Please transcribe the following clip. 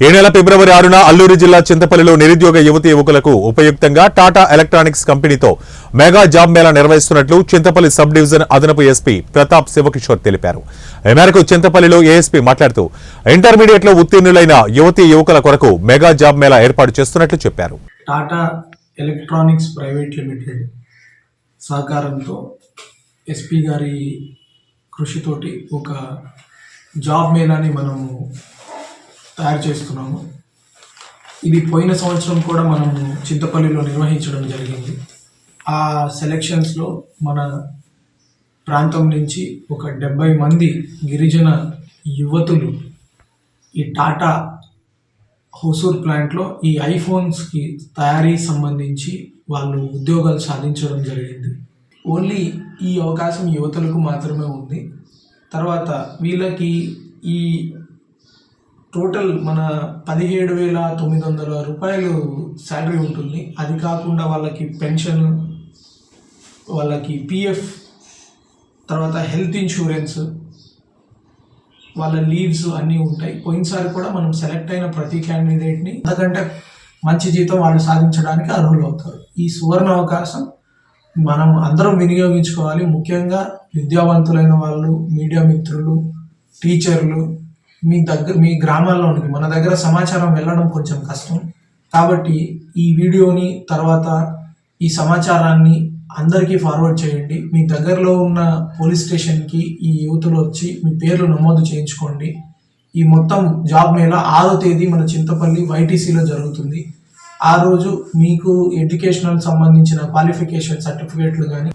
ఈ నెల ఫిబ్రవరి 6న అల్లూరు జిల్లా చింతపల్లిలో నిరుద్యోగ యువతీ యువకులకు ఉపయుక్తంగా టాటా ఎలక్ట్రానిక్స్ కంపెనీతో మెగా జాబ్ మేళా నిర్వహిస్తున్నట్లు చింతపల్లి సబ్ డివిజన్ అదనపు ఎస్పీ ప్రతాప్ శివకిషోర్ తెలిపారు. ఈ మేరకు చింతపల్లిలో ఏఎస్పీ మాట్లాడుతూ ఇంటర్మీడియట్ లో ఉత్తీర్ణులైన యువతీ యువకుల కొరకు మెగా జాబ్ మేళా ఏర్పాటు చేస్తున్నట్లు చెప్పారు. టాటా ఎలక్ట్రానిక్స్ ప్రైవేట్ లిమిటెడ్ సహకారంతో ఎస్పీ గారి కృషితోటి ఒక జాబ్ మేళాని మనము తయారు చేస్తున్నాము. ఇది పోయిన సంవత్సరం కూడా మనము చింతపల్లిలో నిర్వహించడం జరిగింది. ఆ సెలక్షన్స్లో మన ప్రాంతం నుంచి ఒక 70 మంది గిరిజన యువతులు ఈ టాటా హోసూర్ ప్లాంట్లో ఈ ఐఫోన్స్కి తయారీ సంబంధించి వాళ్ళు ఉద్యోగాలు సాధించడం జరిగింది. ఓన్లీ ఈ అవకాశం యువతులకు మాత్రమే ఉంది. తర్వాత వీళ్ళకి ఈ టోటల్ మన 17,900 రూపాయలు శాలరీ ఉంటుంది. అది కాకుండా వాళ్ళకి పెన్షన్, వాళ్ళకి పిఎఫ్, తర్వాత హెల్త్ ఇన్సూరెన్స్, వాళ్ళ లీవ్స్ అన్నీ ఉంటాయి. పోయినసారి కూడా మనం సెలెక్ట్ అయిన ప్రతి క్యాండిడేట్ని అంతకంటే మంచి జీతం వాళ్ళు సాధించడానికి అర్హులు అవుతారు. ఈ సువర్ణ అవకాశం మనం అందరం వినియోగించుకోవాలి. ముఖ్యంగా విద్యావంతులైన వాళ్ళు, మీడియా మిత్రులు, టీచర్లు, మీ గ్రామాల్లోనికి మన దగ్గర సమాచారం వెళ్ళడం కొంచెం కష్టం. కాబట్టి ఈ వీడియోని తర్వాత ఈ సమాచారాన్ని అందరికీ ఫార్వర్డ్ చేయండి. మీ దగ్గరలో ఉన్న పోలీస్ స్టేషన్కి ఈ యువతులు వచ్చి మీ పేర్లు నమోదు చేయించుకోండి. ఈ మొత్తం జాబ్ మేళా 6వ తేదీ మన చింతపల్లి వైటీసీలో జరుగుతుంది. ఆ రోజు మీకు ఎడ్యుకేషనల్ సంబంధించిన క్వాలిఫికేషన్ సర్టిఫికేట్లు కానీ